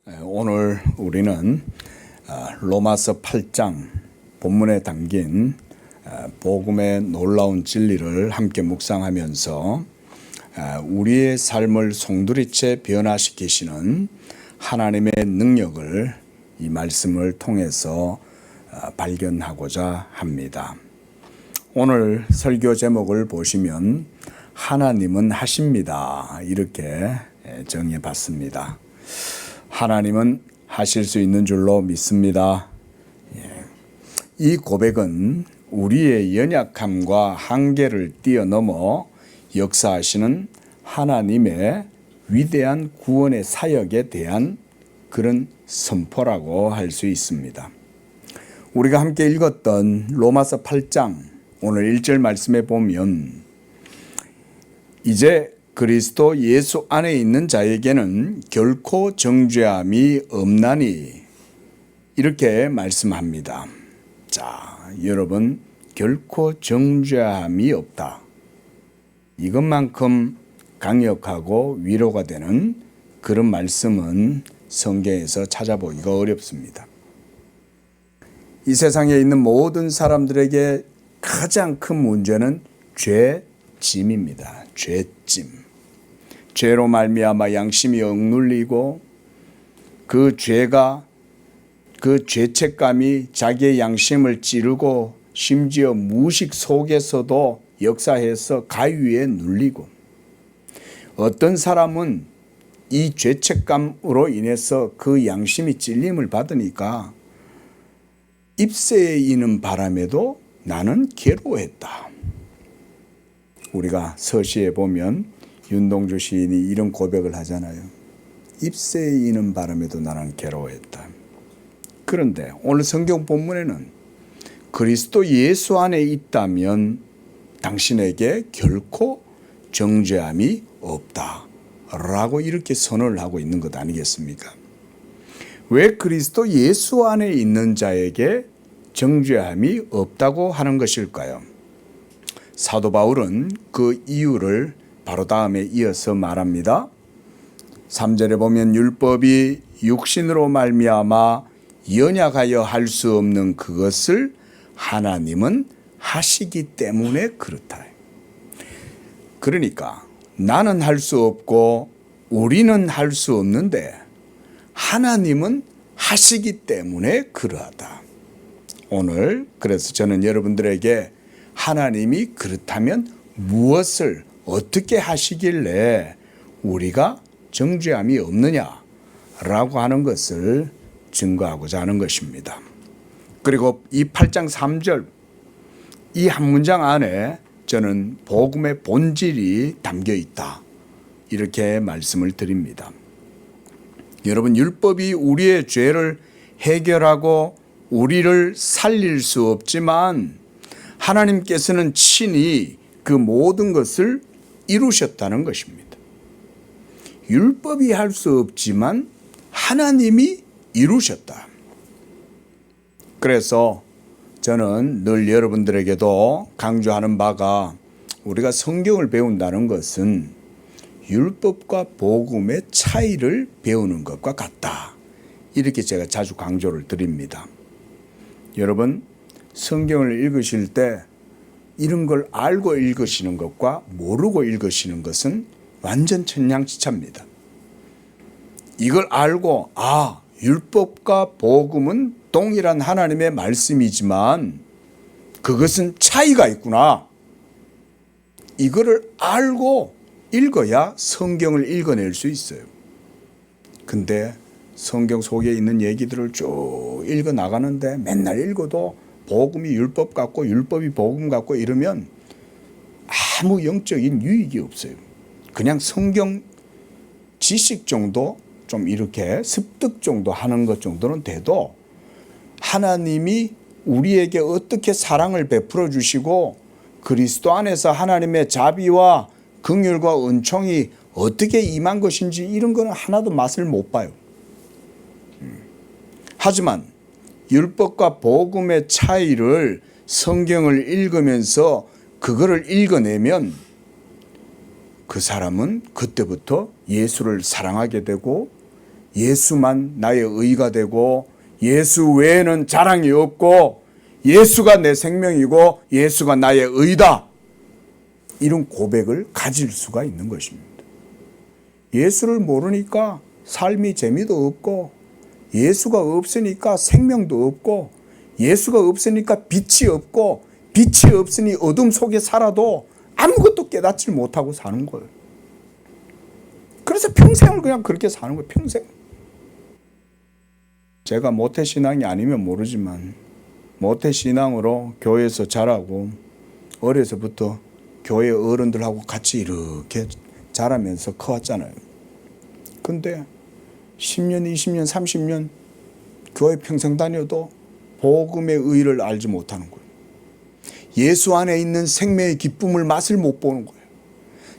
오늘 우리는 로마서 8장 본문에 담긴 복음의 놀라운 진리를 함께 묵상하면서 우리의 삶을 송두리째 변화시키시는 하나님의 능력을 이 말씀을 통해서 발견하고자 합니다. 오늘 설교 제목을 보시면 하나님은 하십니다. 이렇게 정해 봤습니다. 하나님은 하실 수 있는 줄로 믿습니다. 이 고백은 우리의 연약함과 한계를 뛰어넘어 역사하시는 하나님의 위대한 구원의 사역에 대한 그런 선포라고 할 수 있습니다. 우리가 함께 읽었던 로마서 8장 오늘 1절 말씀에 보면 이제 그리스도 예수 안에 있는 자에게는 결코 정죄함이 없나니 이렇게 말씀합니다. 자, 여러분 결코 정죄함이 없다. 이것만큼 강력하고 위로가 되는 그런 말씀은 성경에서 찾아보기가 어렵습니다. 이 세상에 있는 모든 사람들에게 가장 큰 문제는 죄짐입니다. 죄짐. 죄로 말미암아 양심이 억눌리고 그 죄가 그 죄책감이 자기의 양심을 찌르고 심지어 무의식 속에서도 역사해서 가위에 눌리고 어떤 사람은 이 죄책감으로 인해서 그 양심이 찔림을 받으니까 입새에 이는 바람에도 나는 괴로워했다. 우리가 서시에 보면 윤동주 시인이 이런 고백을 하잖아요. 입새에 이는 바람에도 나는 괴로워했다. 그런데 오늘 성경 본문에는 그리스도 예수 안에 있다면 당신에게 결코 정죄함이 없다 라고 이렇게 선언을 하고 있는 것 아니겠습니까? 왜 그리스도 예수 안에 있는 자에게 정죄함이 없다고 하는 것일까요? 사도 바울은 그 이유를 바로 다음에 이어서 말합니다. 3절에 보면 율법이 육신으로 말미암아 연약하여 할 수 없는 그것을 하나님은 하시기 때문에 그렇다. 그러니까 나는 할 수 없고 우리는 할 수 없는데 하나님은 하시기 때문에 그러하다. 오늘 그래서 저는 여러분들에게 하나님이 그렇다면 무엇을 어떻게 하시길래 우리가 정죄함이 없느냐라고 하는 것을 증거하고자 하는 것입니다. 그리고 이 8장 3절 이 한 문장 안에 저는 복음의 본질이 담겨 있다. 이렇게 말씀을 드립니다. 여러분 율법이 우리의 죄를 해결하고 우리를 살릴 수 없지만 하나님께서는 친히 그 모든 것을 이루셨다는 것입니다. 율법이 할 수 없지만 하나님이 이루셨다. 그래서 저는 늘 여러분들에게도 강조하는 바가 우리가 성경을 배운다는 것은 율법과 복음의 차이를 배우는 것과 같다. 이렇게 제가 자주 강조를 드립니다. 여러분 성경을 읽으실 때 이런 걸 알고 읽으시는 것과 모르고 읽으시는 것은 완전 천냥지차입니다. 이걸 알고 율법과 복음은 동일한 하나님의 말씀이지만 그것은 차이가 있구나. 이거를 알고 읽어야 성경을 읽어낼 수 있어요. 근데 성경 속에 있는 얘기들을 쭉 읽어 나가는데 맨날 읽어도 복음이 율법 같고 율법이 복음 같고 이러면 아무 영적인 유익이 없어요. 그냥 성경 지식 정도 좀 이렇게 습득 정도 하는 것 정도는 돼도 하나님이 우리에게 어떻게 사랑을 베풀어 주시고 그리스도 안에서 하나님의 자비와 긍휼과 은총이 어떻게 임한 것인지 이런 거는 하나도 맛을 못 봐요. 하지만 율법과 복음의 차이를 성경을 읽으면서 그거를 읽어내면 그 사람은 그때부터 예수를 사랑하게 되고 예수만 나의 의가 되고 예수 외에는 자랑이 없고 예수가 내 생명이고 예수가 나의 의다. 이런 고백을 가질 수가 있는 것입니다. 예수를 모르니까 삶이 재미도 없고 예수가 없으니까 생명도 없고 예수가 없으니까 빛이 없고 빛이 없으니 어둠 속에 살아도 아무것도 깨닫지 못하고 사는 거예요. 그래서 평생을 그냥 그렇게 사는 거예요. 평생. 제가 모태신앙이 아니면 모르지만 모태신앙으로 교회에서 자라고 어려서부터 교회 어른들하고 같이 이렇게 자라면서 커왔잖아요. 근데 10년, 20년, 30년 교회 평생 다녀도 복음의 의의를 알지 못하는 거예요. 예수 안에 있는 생명의 기쁨을 맛을 못 보는 거예요.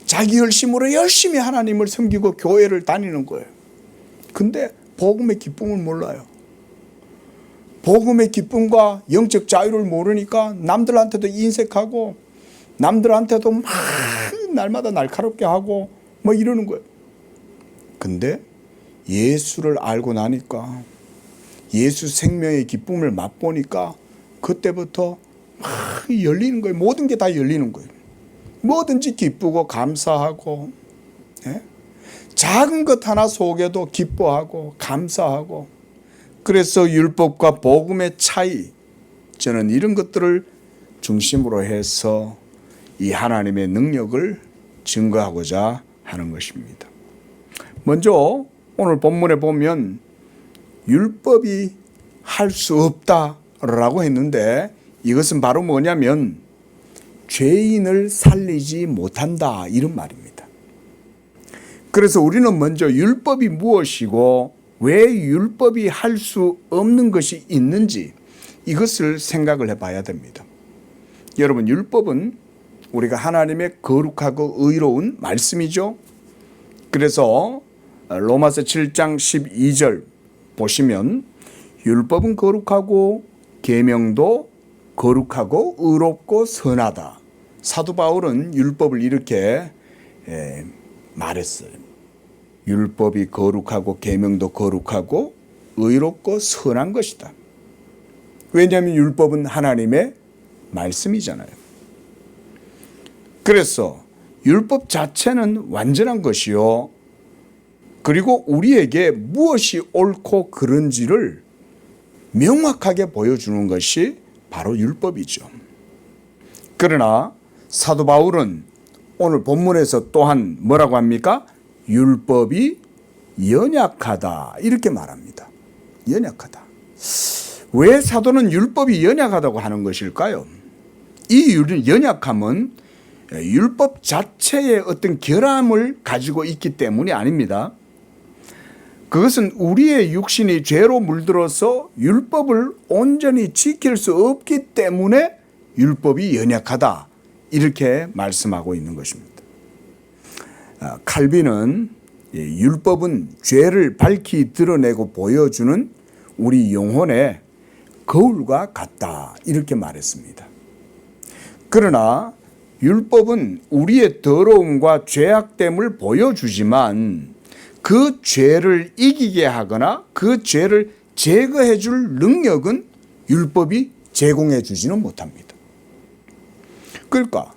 자기 열심으로 열심히 하나님을 섬기고 교회를 다니는 거예요. 근데 복음의 기쁨을 몰라요. 복음의 기쁨과 영적 자유를 모르니까 남들한테도 인색하고 남들한테도 막 날마다 날카롭게 하고 뭐 이러는 거예요. 근데 예수를 알고 나니까 예수 생명의 기쁨을 맛보니까 그때부터 막 열리는 거예요. 모든 게 다 열리는 거예요. 뭐든지 기쁘고 감사하고, 예? 작은 것 하나 속에도 기뻐하고 감사하고. 그래서 율법과 복음의 차이, 저는 이런 것들을 중심으로 해서 이 하나님의 능력을 증거하고자 하는 것입니다. 먼저 오늘 본문에 보면 율법이 할 수 없다라고 했는데 이것은 바로 뭐냐면 죄인을 살리지 못한다 이런 말입니다. 그래서 우리는 먼저 율법이 무엇이고 왜 율법이 할 수 없는 것이 있는지 이것을 생각을 해봐야 됩니다. 여러분, 율법은 우리가 하나님의 거룩하고 의로운 말씀이죠. 그래서 로마서 7장 12절 보시면 율법은 거룩하고 계명도 거룩하고 의롭고 선하다. 사도 바울은 율법을 이렇게 말했어요. 율법이 거룩하고 계명도 거룩하고 의롭고 선한 것이다. 왜냐하면 율법은 하나님의 말씀이잖아요. 그래서 율법 자체는 완전한 것이요. 그리고 우리에게 무엇이 옳고 그른지를 명확하게 보여주는 것이 바로 율법이죠. 그러나 사도 바울은 오늘 본문에서 또한 뭐라고 합니까? 율법이 연약하다 이렇게 말합니다. 연약하다. 왜 사도는 율법이 연약하다고 하는 것일까요? 이 연약함은 율법 자체의 어떤 결함을 가지고 있기 때문이 아닙니다. 그것은 우리의 육신이 죄로 물들어서 율법을 온전히 지킬 수 없기 때문에 율법이 연약하다 이렇게 말씀하고 있는 것입니다. 칼빈은 율법은 죄를 밝히 드러내고 보여주는 우리 영혼의 거울과 같다 이렇게 말했습니다. 그러나 율법은 우리의 더러움과 죄악됨을 보여주지만 그 죄를 이기게 하거나 그 죄를 제거해 줄 능력은 율법이 제공해 주지는 못합니다. 그러니까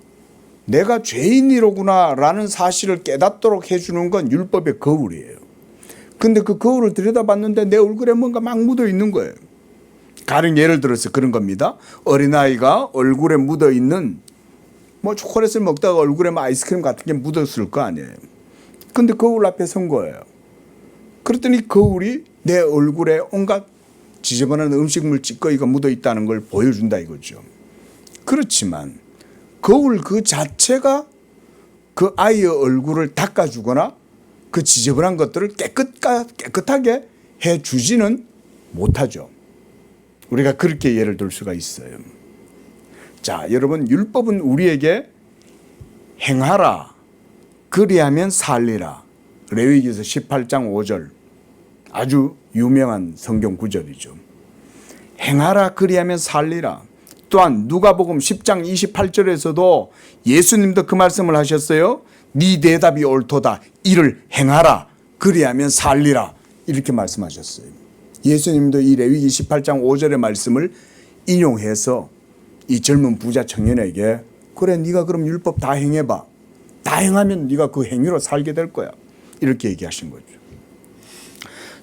내가 죄인이로구나 라는 사실을 깨닫도록 해주는 건 율법의 거울이에요. 근데 그 거울을 들여다봤는데 내 얼굴에 뭔가 막 묻어 있는 거예요. 가령 예를 들어서 그런 겁니다. 어린아이가 얼굴에 묻어 있는 뭐 초콜릿을 먹다가 얼굴에 아이스크림 같은 게 묻었을 거 아니에요. 근데 거울 앞에 선 거예요. 그랬더니 거울이 내 얼굴에 온갖 지저분한 음식물 찌꺼기가 묻어 있다는 걸 보여준다 이거죠. 그렇지만 거울 그 자체가 그 아이의 얼굴을 닦아주거나 그 지저분한 것들을 깨끗하게 해주지는 못하죠. 우리가 그렇게 예를 들 수가 있어요. 자, 여러분, 율법은 우리에게 행하라 그리하면 살리라. 레위기서 18장 5절 아주 유명한 성경 구절이죠. 행하라 그리하면 살리라. 또한 누가복음 10장 28절에서도 예수님도 그 말씀을 하셨어요. 네 대답이 옳도다. 이를 행하라 그리하면 살리라. 이렇게 말씀하셨어요. 예수님도 이 레위기 18장 5절의 말씀을 인용해서 이 젊은 부자 청년에게 그래 네가 그럼 율법 다 행해봐. 다 행하면 네가 그 행위로 살게 될 거야. 이렇게 얘기하신 거죠.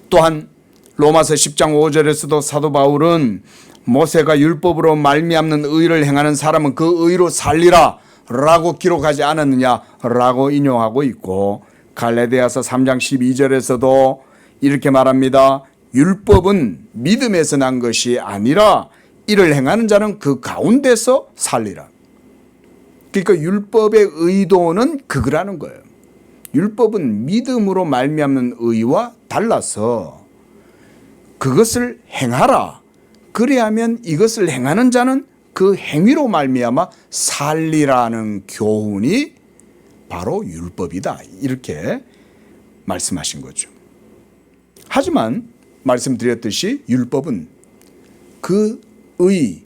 또한 로마서 10장 5절에서도 사도 바울은 모세가 율법으로 말미암는 의를 행하는 사람은 그 의로 살리라 라고 기록하지 않았느냐 라고 인용하고 있고, 갈라디아서 3장 12절에서도 이렇게 말합니다. 율법은 믿음에서 난 것이 아니라 이를 행하는 자는 그 가운데서 살리라. 그러니까 율법의 의도는 그거라는 거예요. 율법은 믿음으로 말미암는 의와 달라서 그것을 행하라. 그래야면 이것을 행하는 자는 그 행위로 말미암아 살리라는 교훈이 바로 율법이다. 이렇게 말씀하신 거죠. 하지만 말씀드렸듯이 율법은 그 의,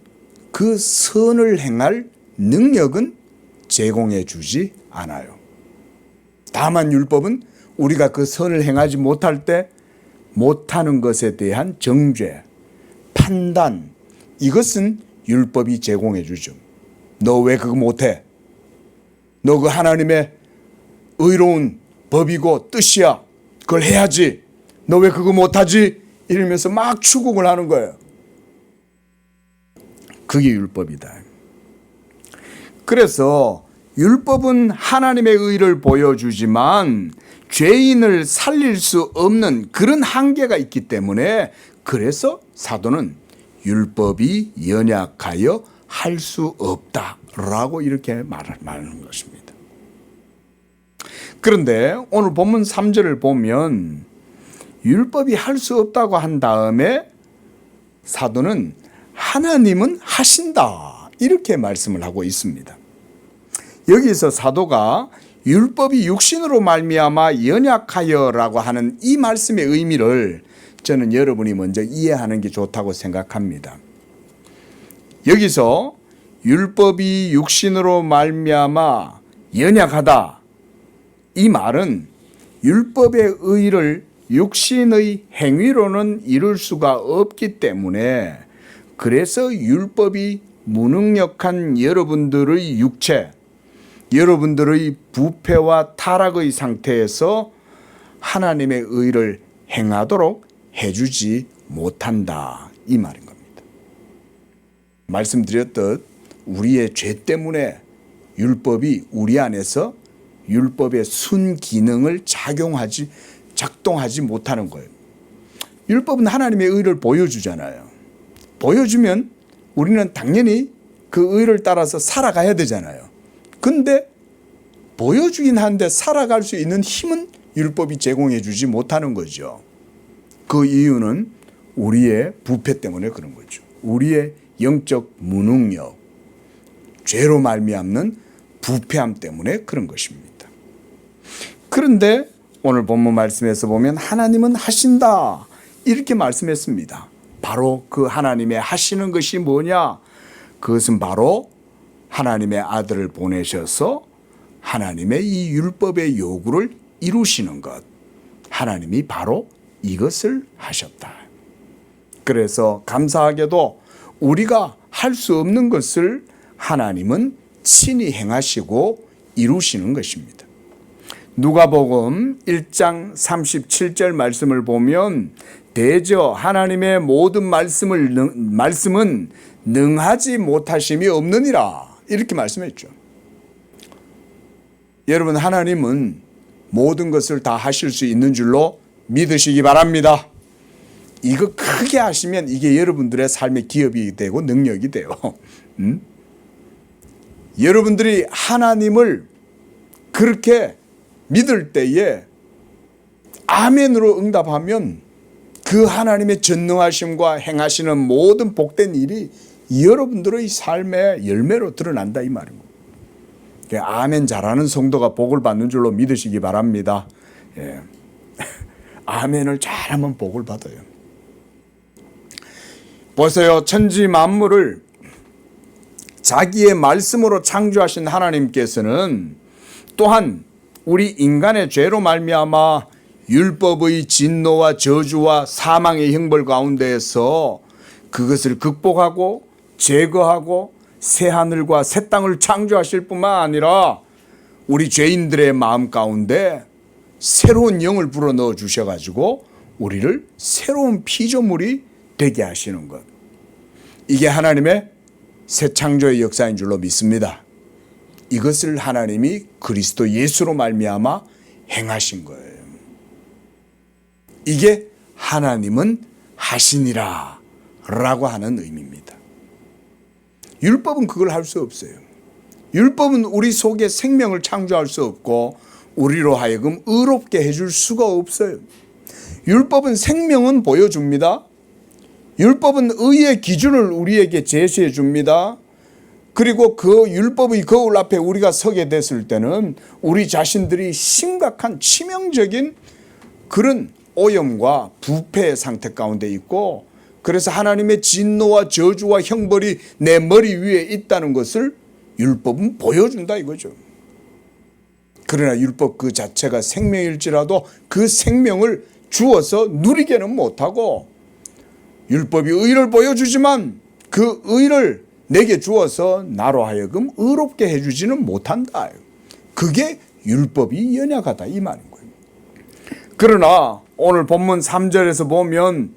그 선을 행할 능력은 제공해 주지 않아요. 다만 율법은 우리가 그 선을 행하지 못할 때 못하는 것에 대한 정죄, 판단, 이것은 율법이 제공해 주죠. 너 왜 그거 못해? 너 그 하나님의 의로운 법이고 뜻이야. 그걸 해야지. 너 왜 그거 못하지? 이러면서 막 추궁을 하는 거예요. 그게 율법이다. 그래서 율법은 하나님의 의를 보여주지만 죄인을 살릴 수 없는 그런 한계가 있기 때문에, 그래서 사도는 율법이 연약하여 할 수 없다라고 이렇게 말하는 것입니다. 그런데 오늘 본문 3절을 보면 율법이 할 수 없다고 한 다음에 사도는 하나님은 하신다 이렇게 말씀을 하고 있습니다. 여기서 사도가 율법이 육신으로 말미암아 연약하여라고 하는 이 말씀의 의미를 저는 여러분이 먼저 이해하는 게 좋다고 생각합니다. 여기서 율법이 육신으로 말미암아 연약하다, 이 말은 율법의 의를 육신의 행위로는 이룰 수가 없기 때문에, 그래서 율법이 무능력한 여러분들의 육체, 여러분들의 부패와 타락의 상태에서 하나님의 의를 행하도록 해주지 못한다, 이 말인 겁니다. 말씀드렸듯 우리의 죄 때문에 율법이 우리 안에서 율법의 순기능을 작동하지 못하는 거예요. 율법은 하나님의 의를 보여주잖아요. 보여주면 우리는 당연히 그 의를 따라서 살아가야 되잖아요. 근데 보여주긴 한데 살아갈 수 있는 힘은 율법이 제공해 주지 못하는 거죠. 그 이유는 우리의 부패 때문에 그런 거죠. 우리의 영적 무능력, 죄로 말미암는 부패함 때문에 그런 것입니다. 그런데 오늘 본문 말씀에서 보면 하나님은 하신다 이렇게 말씀했습니다. 바로 그 하나님의 하시는 것이 뭐냐? 그것은 바로 하나님의 아들을 보내셔서 하나님의 이 율법의 요구를 이루시는 것, 하나님이 바로 이것을 하셨다. 그래서 감사하게도 우리가 할 수 없는 것을 하나님은 친히 행하시고 이루시는 것입니다. 누가복음 1장 37절 말씀을 보면 대저 하나님의 모든 말씀은 능하지 못하심이 없느니라 이렇게 말씀했죠. 여러분, 하나님은 모든 것을 다 하실 수 있는 줄로 믿으시기 바랍니다. 이거 크게 하시면 이게 여러분들의 삶의 기업이 되고 능력이 돼요. 여러분들이 하나님을 그렇게 믿을 때에 아멘으로 응답하면 그 하나님의 전능하심과 행하시는 모든 복된 일이 여러분들의 삶의 열매로 드러난다 이 말입니다. 아멘 잘하는 성도가 복을 받는 줄로 믿으시기 바랍니다. 예. 아멘을 잘하면 복을 받아요. 보세요. 천지 만물을 자기의 말씀으로 창조하신 하나님께서는 또한 우리 인간의 죄로 말미암아 율법의 진노와 저주와 사망의 형벌 가운데에서 그것을 극복하고 제거하고 새 하늘과 새 땅을 창조하실 뿐만 아니라 우리 죄인들의 마음 가운데 새로운 영을 불어넣어 주셔가지고 우리를 새로운 피조물이 되게 하시는 것. 이게 하나님의 새 창조의 역사인 줄로 믿습니다. 이것을 하나님이 그리스도 예수로 말미암아 행하신 거예요. 이게 하나님은 하시니라 라고 하는 의미입니다. 율법은 그걸 할 수 없어요. 율법은 우리 속에 생명을 창조할 수 없고 우리로 하여금 의롭게 해줄 수가 없어요. 율법은 생명은 보여줍니다. 율법은 의의 기준을 우리에게 제시해 줍니다. 그리고 그 율법의 거울 앞에 우리가 서게 됐을 때는 우리 자신들이 심각한 치명적인 그런 오염과 부패의 상태 가운데 있고, 그래서 하나님의 진노와 저주와 형벌이 내 머리 위에 있다는 것을 율법은 보여준다 이거죠. 그러나 율법 그 자체가 생명일지라도 그 생명을 주어서 누리게는 못하고, 율법이 의를 보여주지만 그 의를 내게 주어서 나로 하여금 의롭게 해주지는 못한다. 그게 율법이 연약하다 이 말인 거예요. 그러나 오늘 본문 3절에서 보면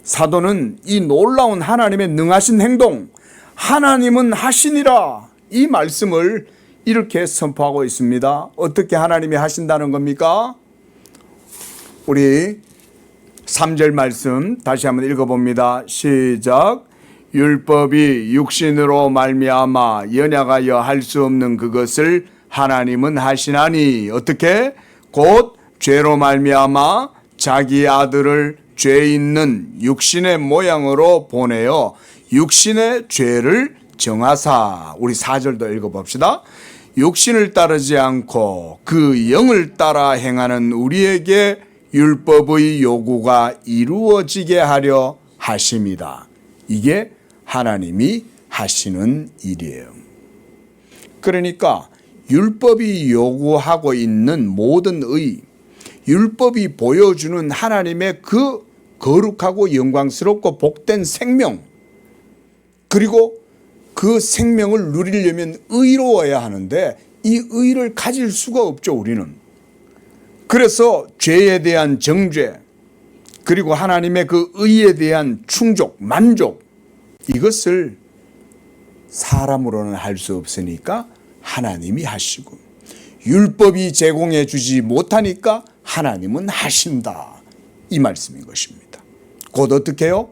사도는 이 놀라운 하나님의 능하신 행동, 하나님은 하시니라 이 말씀을 이렇게 선포하고 있습니다. 어떻게 하나님이 하신다는 겁니까? 우리 3절 말씀 다시 한번 읽어봅니다. 시작. 율법이 육신으로 말미암아 연약하여 할 수 없는 그것을 하나님은 하시나니 어떻게? 곧 죄로 말미암아 자기 아들을 죄 있는 육신의 모양으로 보내어 육신의 죄를 정하사. 우리 4절도 읽어봅시다. 육신을 따르지 않고 그 영을 따라 행하는 우리에게 율법의 요구가 이루어지게 하려 하심이다. 이게 하나님이 하시는 일이에요. 그러니까 율법이 요구하고 있는 모든 의, 율법이 보여주는 하나님의 그 거룩하고 영광스럽고 복된 생명, 그리고 그 생명을 누리려면 의로워야 하는데 이 의를 가질 수가 없죠, 우리는. 그래서 죄에 대한 정죄, 그리고 하나님의 그 의에 대한 충족, 만족, 이것을 사람으로는 할 수 없으니까 하나님이 하시고, 율법이 제공해 주지 못하니까 하나님은 하신다 이 말씀인 것입니다. 곧 어떻게 해요?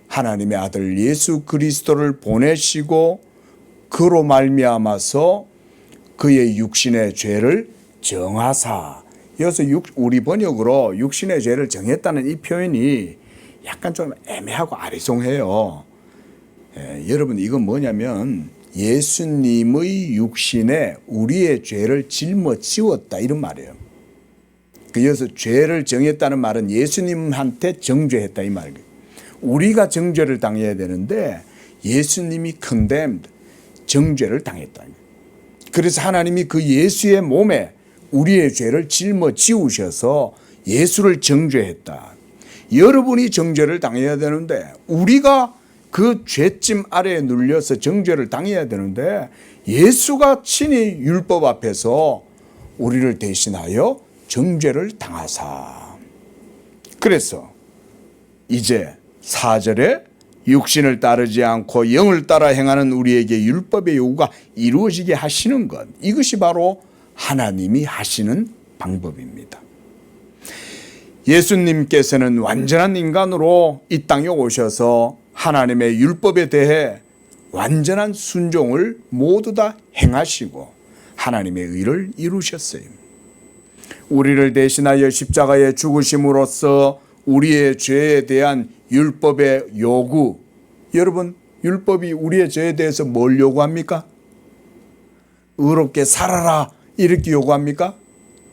하나님의 아들 예수 그리스도를 보내시고 그로 말미암아서 그의 육신의 죄를 정하사. 여기서 우리 번역으로 육신의 죄를 정했다는 이 표현이 약간 좀 애매하고 아리송해요. 여러분, 이건 뭐냐면 예수님의 육신에 우리의 죄를 짊어지웠다 이런 말이에요. 그래서 죄를 정했다는 말은 예수님한테 정죄했다 이 말이에요. 우리가 정죄를 당해야 되는데 예수님이 condemned, 정죄를 당했다. 그래서 하나님이 그 예수의 몸에 우리의 죄를 짊어지우셔서 예수를 정죄했다. 여러분이 정죄를 당해야 되는데, 우리가 그 죄짐 아래에 눌려서 정죄를 당해야 되는데 예수가 친히 율법 앞에서 우리를 대신하여 정죄를 당하사. 그래서 이제 4절에 육신을 따르지 않고 영을 따라 행하는 우리에게 율법의 요구가 이루어지게 하시는 것, 이것이 바로 하나님이 하시는 방법입니다. 예수님께서는 완전한 인간으로 이 땅에 오셔서 하나님의 율법에 대해 완전한 순종을 모두 다 행하시고 하나님의 의를 이루셨어요. 우리를 대신하여 십자가에 죽으심으로써 우리의 죄에 대한 율법의 요구, 여러분, 율법이 우리의 죄에 대해서 뭘 요구합니까? 의롭게 살아라 이렇게 요구합니까?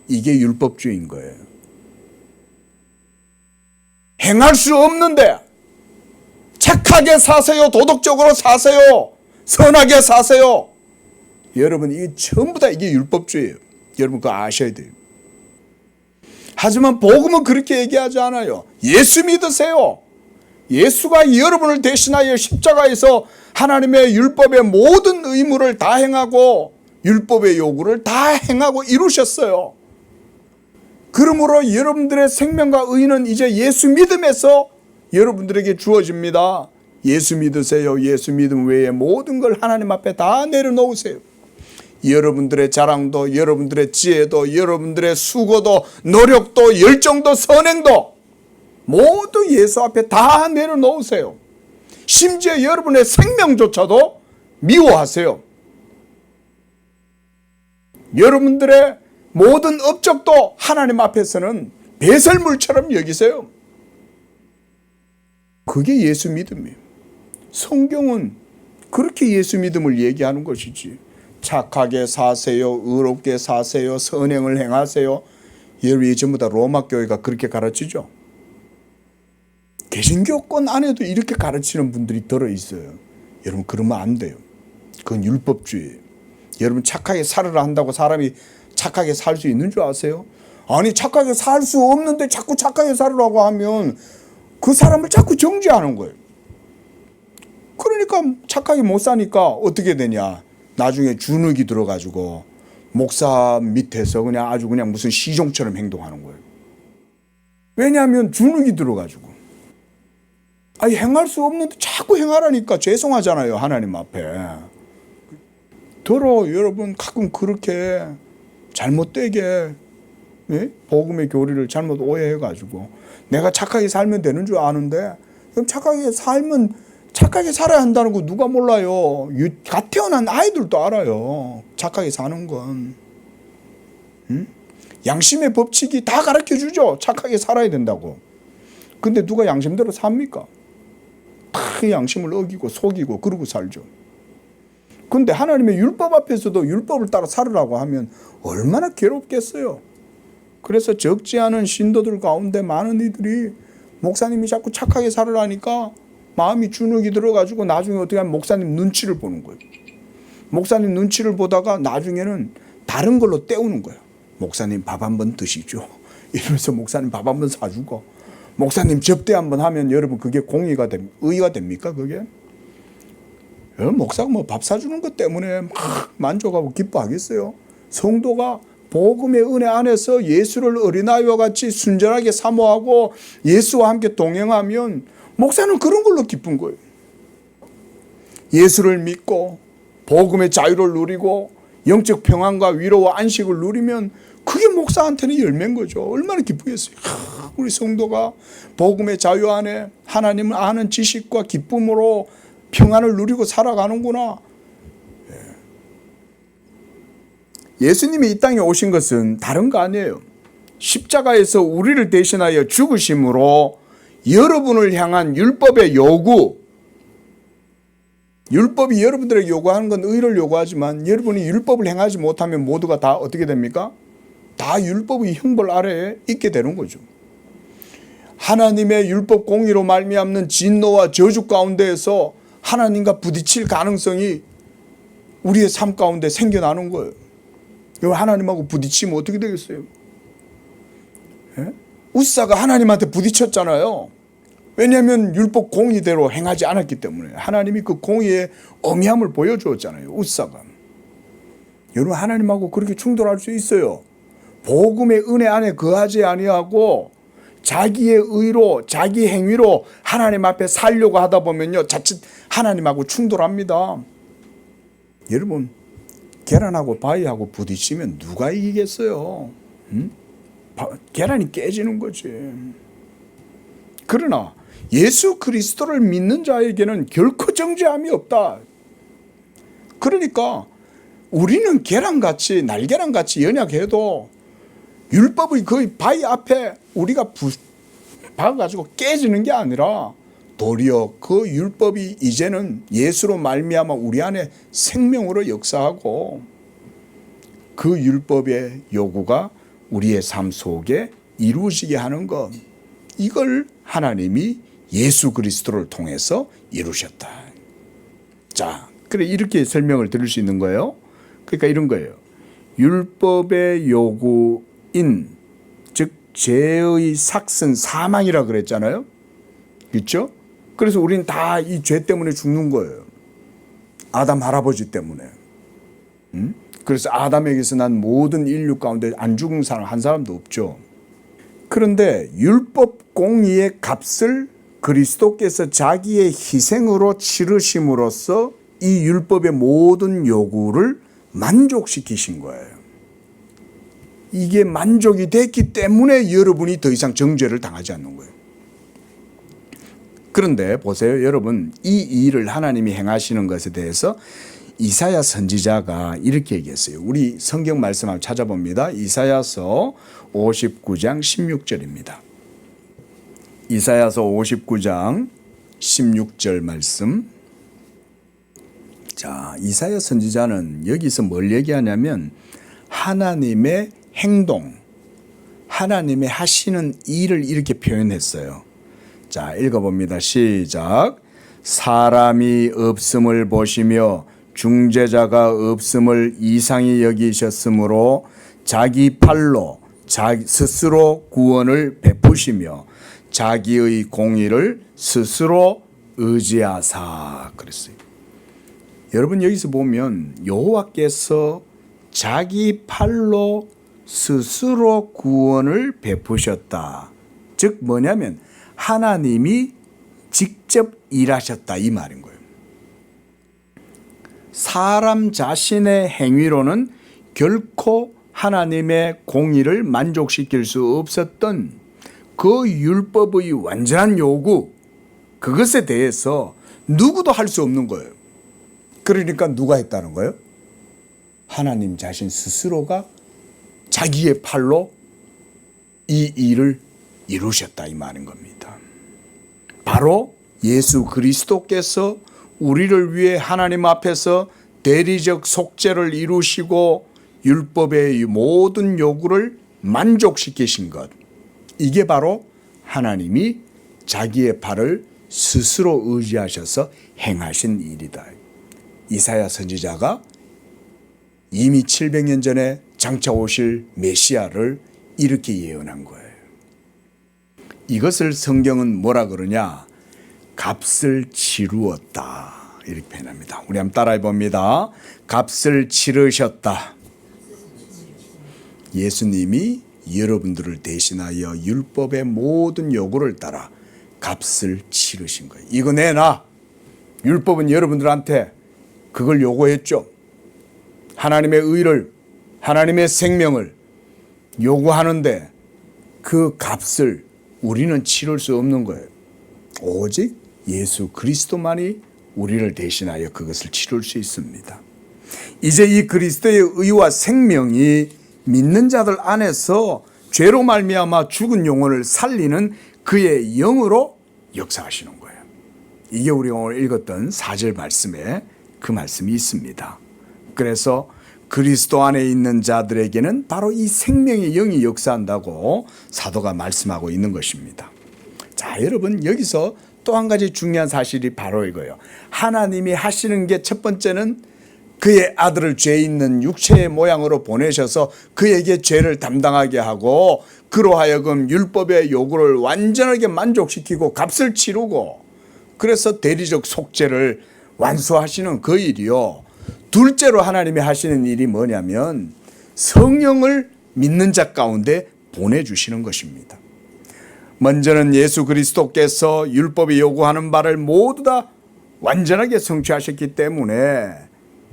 이게 율법주의인 거예요. 행할 수 없는데 착하게 사세요, 도덕적으로 사세요, 선하게 사세요. 여러분, 이게 전부 다 이게 율법주의예요. 여러분 그거 아셔야 돼요. 하지만 복음은 그렇게 얘기하지 않아요. 예수 믿으세요. 예수가 여러분을 대신하여 십자가에서 하나님의 율법의 모든 의무를 다 행하고 율법의 요구를 다 행하고 이루셨어요. 그러므로 여러분들의 생명과 의는 이제 예수 믿음에서 여러분들에게 주어집니다. 예수 믿으세요. 예수 믿음 외에 모든 걸 하나님 앞에 다 내려놓으세요. 여러분들의 자랑도, 여러분들의 지혜도, 여러분들의 수고도, 노력도, 열정도, 선행도 모두 예수 앞에 다 내려놓으세요. 심지어 여러분의 생명조차도 미워하세요. 여러분들의 모든 업적도 하나님 앞에서는 배설물처럼 여기세요. 그게 예수 믿음이에요. 성경은 그렇게 예수 믿음을 얘기하는 것이지. 착하게 사세요, 의롭게 사세요, 선행을 행하세요. 여러분이 전부 다 로마 교회가 그렇게 가르치죠. 개신교권 안에도 이렇게 가르치는 분들이 들어있어요. 여러분 그러면 안 돼요. 그건 율법주의예요. 여러분 착하게 살으라 한다고 사람이 착하게 살 수 있는 줄 아세요? 아니 착하게 살 수 없는데 자꾸 착하게 살으라고 하면 그 사람을 자꾸 정죄하는 거예요. 그러니까 착하게 못 사니까 어떻게 되냐. 나중에 주눅이 들어가지고 목사 밑에서 그냥 아주 그냥 무슨 시종처럼 행동하는 거예요. 왜냐하면 주눅이 들어가지고. 아니 행할 수 없는데 자꾸 행하라니까 죄송하잖아요. 하나님 앞에. 여러분 가끔 그렇게 잘못되게 복음의 교리를 잘못 오해해가지고 내가 착하게 살면 되는 줄 아는데 그럼 착하게 살아야 한다는 거 누가 몰라요. 갓 태어난 아이들도 알아요. 착하게 사는 건. 양심의 법칙이 다 가르쳐주죠. 착하게 살아야 된다고. 근데 누가 양심대로 삽니까? 다 양심을 어기고 속이고 그러고 살죠. 근데 하나님의 율법 앞에서도 율법을 따라 살으라고 하면 얼마나 괴롭겠어요. 그래서 적지 않은 신도들 가운데 많은 이들이 목사님이 자꾸 착하게 살으라니까 마음이 주눅이 들어가지고 나중에 어떻게 하면 목사님 눈치를 보는 거예요. 목사님 눈치를 보다가 나중에는 다른 걸로 때우는 거예요. 목사님 밥 한번 드시죠. 이러면서 목사님 밥 한번 사주고 목사님 접대 한번 하면 여러분 그게 의의가 됩니까 그게? 목사가 뭐 밥 사주는 것 때문에 막 만족하고 기뻐하겠어요? 성도가 복음의 은혜 안에서 예수를 어린아이와 같이 순전하게 사모하고 예수와 함께 동행하면 목사는 그런 걸로 기쁜 거예요. 예수를 믿고 복음의 자유를 누리고 영적 평안과 위로와 안식을 누리면 그게 목사한테는 열매인 거죠. 얼마나 기쁘겠어요. 우리 성도가 복음의 자유 안에 하나님을 아는 지식과 기쁨으로 평안을 누리고 살아가는구나. 예수님이 이 땅에 오신 것은 다른 거 아니에요. 십자가에서 우리를 대신하여 죽으심으로 여러분을 향한 율법의 요구, 율법이 여러분들에게 요구하는 건 의를 요구하지만 여러분이 율법을 행하지 못하면 모두가 다 어떻게 됩니까? 다 율법의 형벌 아래에 있게 되는 거죠. 하나님의 율법 공의로 말미암는 진노와 저주 가운데에서 하나님과 부딪힐 가능성이 우리의 삶 가운데 생겨나는 거예요. 하나님하고 부딪히면 어떻게 되겠어요? 예? 웃사가 하나님한테 부딪혔잖아요. 왜냐하면 율법 공의대로 행하지 않았기 때문에 하나님이 그 공의의 엄미함을 보여주었잖아요. 웃사가. 여러분 하나님하고 그렇게 충돌할 수 있어요. 복음의 은혜 안에 거하지 아니하고 자기의 의로 자기 행위로 하나님 앞에 살려고 하다 보면요 자칫 하나님하고 충돌합니다. 여러분 계란하고 바위하고 부딪히면 누가 이기겠어요? 계란이 깨지는 거지. 그러나 예수 그리스도를 믿는 자에게는 결코 정죄함이 없다. 그러니까 우리는 계란같이 날계란같이 연약해도 율법의 거의 바위 앞에 우리가 박아가지고 깨지는 게 아니라 도리어 그 율법이 이제는 예수로 말미암아 우리 안에 생명으로 역사하고 그 율법의 요구가 우리의 삶 속에 이루어지게 하는 것, 이걸 하나님이 예수 그리스도를 통해서 이루셨다. 자, 그래 이렇게 설명을 드릴 수 있는 거예요. 그러니까 이런 거예요. 율법의 요구인 즉 죄의 삭은 사망이라 그랬잖아요. 그렇죠? 그래서 우리는 다 이 죄 때문에 죽는 거예요. 아담 할아버지 때문에. 그래서 아담에게서 난 모든 인류 가운데 안 죽은 사람 한 사람도 없죠. 그런데 율법 공의의 값을 그리스도께서 자기의 희생으로 치르심으로써 이 율법의 모든 요구를 만족시키신 거예요. 이게 만족이 됐기 때문에 여러분이 더 이상 정죄를 당하지 않는 거예요. 그런데 보세요, 여러분, 이 일을 하나님이 행하시는 것에 대해서 이사야 선지자가 이렇게 얘기했어요. 우리 성경 말씀 한번 찾아봅니다. 이사야서 59장 16절입니다. 이사야서 59장 16절 말씀. 자, 이사야 선지자는 여기서 뭘 얘기하냐면 하나님의 행동, 하나님의 하시는 일을 이렇게 표현했어요. 자, 읽어봅니다. 시작. 사람이 없음을 보시며 중재자가 없음을 이상히 여기셨으므로 자기 팔로 스스로 구원을 베푸시며 자기의 공의를 스스로 의지하사 그랬어요. 여러분 여기서 보면 여호와께서 자기 팔로 스스로 구원을 베푸셨다. 즉 뭐냐면 하나님이 직접 일하셨다 이 말인 거예요. 사람 자신의 행위로는 결코 하나님의 공의를 만족시킬 수 없었던 그 율법의 완전한 요구, 그것에 대해서 누구도 할 수 없는 거예요. 그러니까 누가 했다는 거예요? 하나님 자신 스스로가 자기의 팔로 이 일을 이루셨다 이 말인 겁니다. 바로 예수 그리스도께서 우리를 위해 하나님 앞에서 대리적 속죄를 이루시고 율법의 모든 요구를 만족시키신 것, 이게 바로 하나님이 자기의 팔을 스스로 의지하셔서 행하신 일이다. 이사야 선지자가 이미 700년 전에 장차 오실 메시아를 이렇게 예언한 거예요. 이것을 성경은 뭐라 그러냐? 값을 치루었다 이렇게 표현합니다. 우리 한번 따라해 봅니다. 값을 치르셨다. 예수님이 여러분들을 대신하여 율법의 모든 요구를 따라 값을 치르신 거예요. 이거 내놔. 율법은 여러분들한테 그걸 요구했죠. 하나님의 의를, 하나님의 생명을 요구하는데 그 값을 우리는 치를 수 없는 거예요. 오직 예수 그리스도만이 우리를 대신하여 그것을 치룰 수 있습니다. 이제 이 그리스도의 의와 생명이 믿는 자들 안에서 죄로 말미암아 죽은 영혼을 살리는 그의 영으로 역사하시는 거예요. 이게 우리가 오늘 읽었던 4절 말씀에 그 말씀이 있습니다. 그래서 그리스도 안에 있는 자들에게는 바로 이 생명의 영이 역사한다고 사도가 말씀하고 있는 것입니다. 자, 여러분 여기서 또 한 가지 중요한 사실이 바로 이거예요. 하나님이 하시는 게 첫 번째는 그의 아들을 죄 있는 육체의 모양으로 보내셔서 그에게 죄를 담당하게 하고 그로 하여금 율법의 요구를 완전하게 만족시키고 값을 치르고 그래서 대리적 속죄를 완수하시는 그 일이요. 둘째로 하나님이 하시는 일이 뭐냐면 성령을 믿는 자 가운데 보내주시는 것입니다. 먼저는 예수 그리스도께서 율법이 요구하는 바를 모두 다 완전하게 성취하셨기 때문에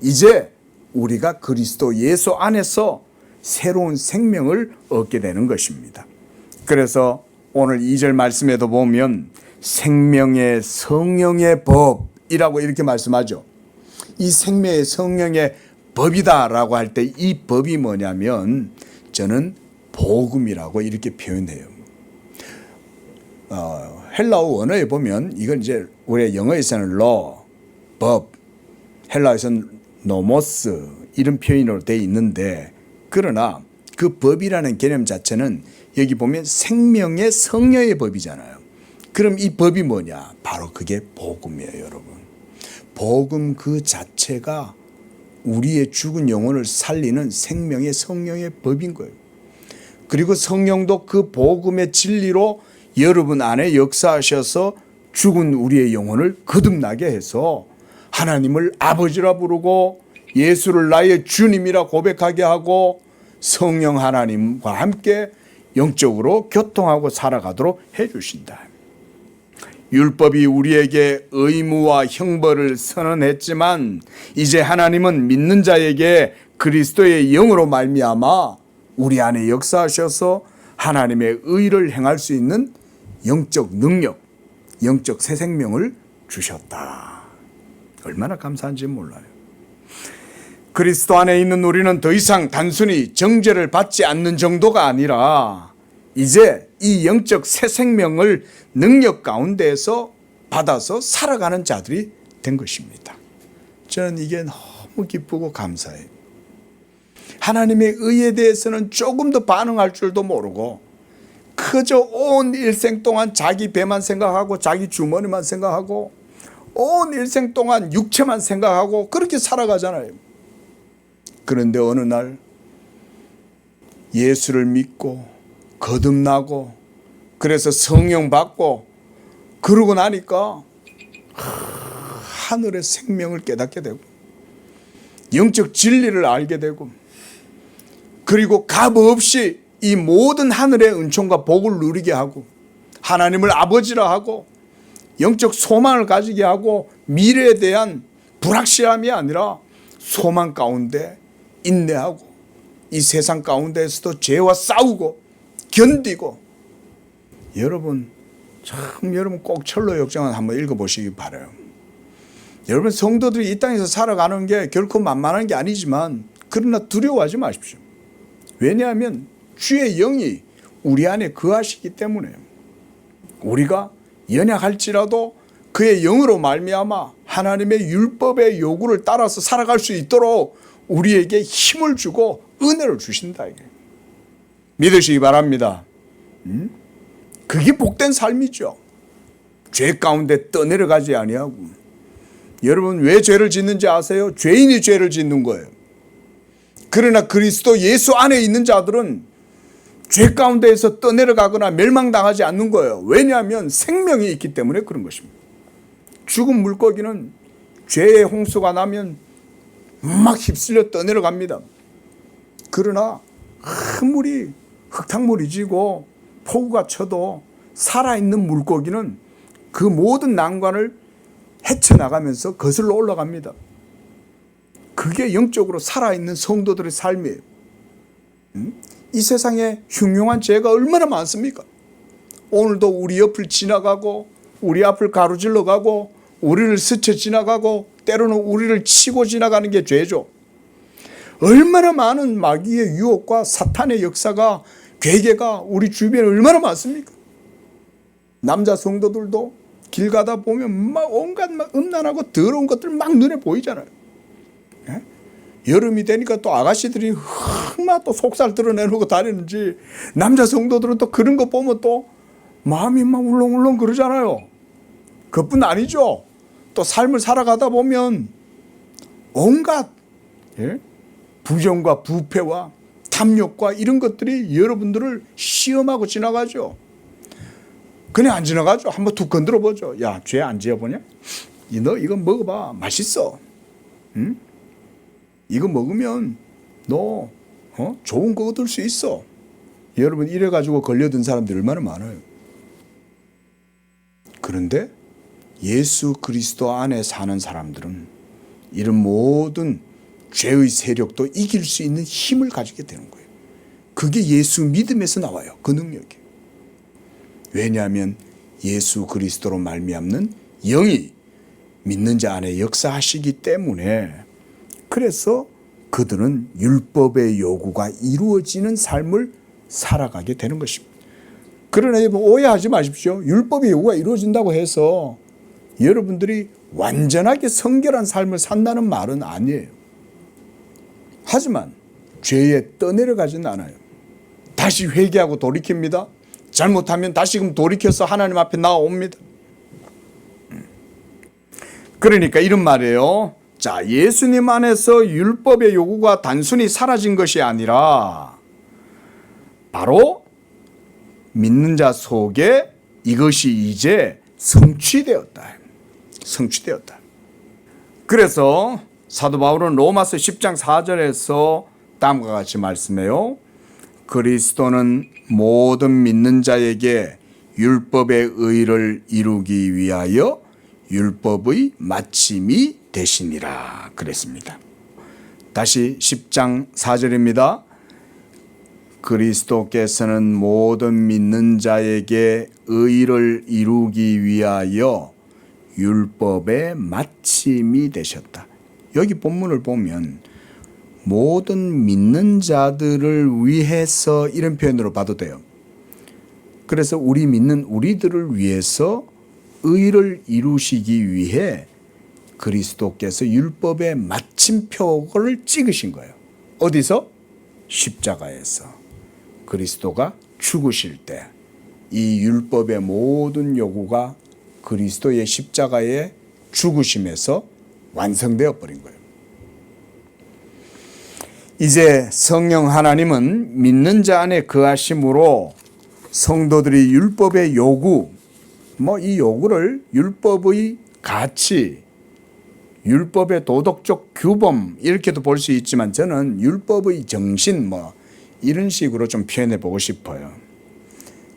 이제 우리가 그리스도 예수 안에서 새로운 생명을 얻게 되는 것입니다. 그래서 오늘 2절 말씀에도 보면 생명의 성령의 법이라고 이렇게 말씀하죠. 이 생명의 성령의 법이다라고 할 때 이 법이 뭐냐면 저는 복음이라고 이렇게 표현해요. 헬라어 원어에 보면 이건 이제 우리 영어에서는 law, 법, 헬라어에서는 노모스 이런 표현으로 되어 있는데 그러나 그 법이라는 개념 자체는 여기 보면 생명의 성령의 법이잖아요. 그럼 이 법이 뭐냐? 바로 그게 복음이에요, 여러분. 복음 그 자체가 우리의 죽은 영혼을 살리는 생명의 성령의 법인 거예요. 그리고 성령도 그 복음의 진리로 여러분 안에 역사하셔서 죽은 우리의 영혼을 거듭나게 해서 하나님을 아버지라 부르고 예수를 나의 주님이라 고백하게 하고 성령 하나님과 함께 영적으로 교통하고 살아가도록 해주신다. 율법이 우리에게 의무와 형벌을 선언했지만 이제 하나님은 믿는 자에게 그리스도의 영으로 말미암아 우리 안에 역사하셔서 하나님의 의를 행할 수 있는 영적 능력, 영적 새 생명을 주셨다. 얼마나 감사한지 몰라요. 그리스도 안에 있는 우리는 더 이상 단순히 정죄를 받지 않는 정도가 아니라 이제 이 영적 새 생명을 능력 가운데에서 받아서 살아가는 자들이 된 것입니다. 저는 이게 너무 기쁘고 감사해요. 하나님의 의에 대해서는 조금 더 반응할 줄도 모르고 그저 온 일생 동안 자기 배만 생각하고 자기 주머니만 생각하고 온 일생 동안 육체만 생각하고 그렇게 살아가잖아요. 그런데 어느 날 예수를 믿고 거듭나고 그래서 성령 받고 그러고 나니까 하늘의 생명을 깨닫게 되고 영적 진리를 알게 되고 그리고 값없이 이 모든 하늘의 은총과 복을 누리게 하고 하나님을 아버지라 하고 영적 소망을 가지게 하고 미래에 대한 불확실함이 아니라 소망 가운데 인내하고 이 세상 가운데에서도 죄와 싸우고 견디고 여러분 꼭 철로 역정을 한번 읽어보시기 바라요. 여러분 성도들이 이 땅에서 살아가는 게 결코 만만한 게 아니지만 그러나 두려워하지 마십시오. 왜냐하면 주의 영이 우리 안에 거하시기 때문에 우리가 연약할지라도 그의 영으로 말미암아 하나님의 율법의 요구를 따라서 살아갈 수 있도록 우리에게 힘을 주고 은혜를 주신다. 믿으시기 바랍니다. 그게 복된 삶이죠. 죄 가운데 떠내려가지 아니하고. 여러분 왜 죄를 짓는지 아세요? 죄인이 죄를 짓는 거예요. 그러나 그리스도 예수 안에 있는 자들은 죄 가운데에서 떠내려가거나 멸망당하지 않는 거예요. 왜냐하면 생명이 있기 때문에 그런 것입니다. 죽은 물고기는 죄의 홍수가 나면 막 휩쓸려 떠내려갑니다. 그러나 아무리 흙탕물이 지고 폭우가 쳐도 살아있는 물고기는 그 모든 난관을 헤쳐나가면서 거슬러 올라갑니다. 그게 영적으로 살아있는 성도들의 삶이에요. 이 세상에 흉흉한 죄가 얼마나 많습니까? 오늘도 우리 옆을 지나가고 우리 앞을 가로질러 가고 우리를 스쳐 지나가고 때로는 우리를 치고 지나가는 게 죄죠. 얼마나 많은 마귀의 유혹과 사탄의 역사가 괴계가 우리 주변에 얼마나 많습니까? 남자 성도들도 길 가다 보면 막 온갖 막 음란하고 더러운 것들 막 눈에 보이잖아요. 예? 여름이 되니까 또 아가씨들이 막 또 속살 드러내놓고 다니는지 남자 성도들은 또 그런 거 보면 또 마음이 막 울렁울렁 그러잖아요. 그뿐 아니죠. 또 삶을 살아가다 보면 온갖 부정과 부패와 탐욕과 이런 것들이 여러분들을 시험하고 지나가죠. 그냥 안 지나가죠. 한번 툭 건드려 보죠. 야, 죄 안 지어보냐? 너 이거 먹어봐. 맛있어. 응? 이거 먹으면 너 좋은 거 얻을 수 있어. 여러분 이래가지고 걸려든 사람들이 얼마나 많아요. 그런데 예수 그리스도 안에 사는 사람들은 이런 모든 죄의 세력도 이길 수 있는 힘을 가지게 되는 거예요. 그게 예수 믿음에서 나와요. 그 능력이. 왜냐하면 예수 그리스도로 말미암는 영이 믿는 자 안에 역사하시기 때문에 그래서 그들은 율법의 요구가 이루어지는 삶을 살아가게 되는 것입니다. 그러나 오해하지 마십시오. 율법의 요구가 이루어진다고 해서 여러분들이 완전하게 성결한 삶을 산다는 말은 아니에요. 하지만 죄에 떠내려가지는 않아요. 다시 회개하고 돌이킵니다. 잘못하면 다시금 돌이켜서 하나님 앞에 나옵니다. 그러니까 이런 말이에요. 자, 예수님 안에서 율법의 요구가 단순히 사라진 것이 아니라 바로 믿는 자 속에 이것이 이제 성취되었다. 성취되었다. 그래서 사도 바울은 로마서 10장 4절에서 다음과 같이 말씀해요. 그리스도는 모든 믿는 자에게 율법의 의를 이루기 위하여 율법의 마침이 되시니라 그랬습니다. 다시 10장 4절입니다. 그리스도께서는 모든 믿는 자에게 의를 이루기 위하여 율법의 마침이 되셨다. 여기 본문을 보면 모든 믿는 자들을 위해서 이런 표현으로 봐도 돼요. 그래서 우리 믿는 우리들을 위해서 의를 이루시기 위해 그리스도께서 율법의 마침표를 찍으신 거예요. 어디서? 십자가에서. 그리스도가 죽으실 때 이 율법의 모든 요구가 그리스도의 십자가의 죽으심에서 완성되어 버린 거예요. 이제 성령 하나님은 믿는 자 안에 거하심으로 성도들이 율법의 요구, 이 요구를 율법의 가치, 율법의 도덕적 규범 이렇게도 볼 수 있지만 저는 율법의 정신 이런 식으로 좀 표현해 보고 싶어요.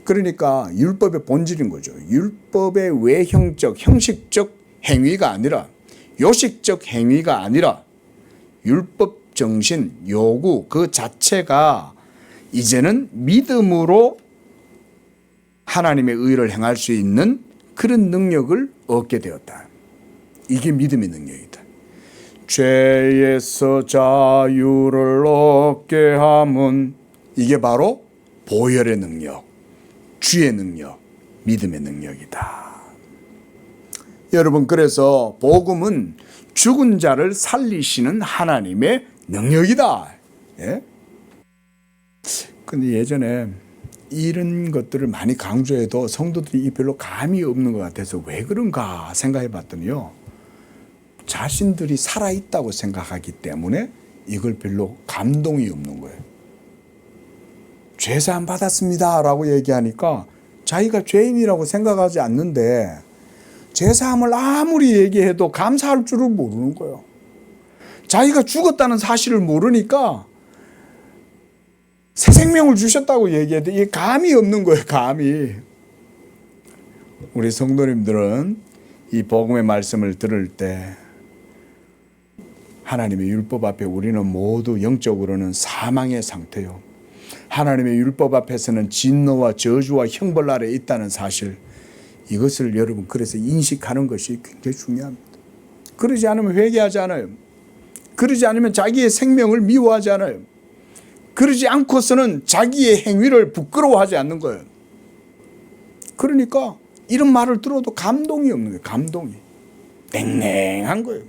그러니까 율법의 본질인 거죠. 율법의 외형적, 형식적 행위가 아니라 요식적 행위가 아니라 율법 정신, 요구 그 자체가 이제는 믿음으로 하나님의 의를 행할 수 있는 그런 능력을 얻게 되었다. 이게 믿음의 능력이다. 죄에서 자유를 얻게 함은 이게 바로 보혈의 능력, 주의 능력, 믿음의 능력이다. 여러분, 그래서 복음은 죽은 자를 살리시는 하나님의 능력이다. 예? 근데 예전에 이런 것들을 많이 강조해도 성도들이 별로 감이 없는 것 같아서 왜 그런가 생각해 봤더니요. 자신들이 살아있다고 생각하기 때문에 이걸 별로 감동이 없는 거예요. 죄사함 받았습니다 라고 얘기하니까 자기가 죄인이라고 생각하지 않는데 죄사함을 아무리 얘기해도 감사할 줄을 모르는 거예요. 자기가 죽었다는 사실을 모르니까 새 생명을 주셨다고 얘기해도 이게 감이 없는 거예요. 감이. 우리 성도님들은 이 복음의 말씀을 들을 때 하나님의 율법 앞에 우리는 모두 영적으로는 사망의 상태요. 하나님의 율법 앞에서는 진노와 저주와 형벌 아래 있다는 사실, 이것을 여러분 그래서 인식하는 것이 굉장히 중요합니다. 그러지 않으면 회개하지 않아요. 그러지 않으면 자기의 생명을 미워하지 않아요. 그러지 않고서는 자기의 행위를 부끄러워하지 않는 거예요. 그러니까 이런 말을 들어도 감동이 없는 거예요. 감동이. 냉랭한 거예요.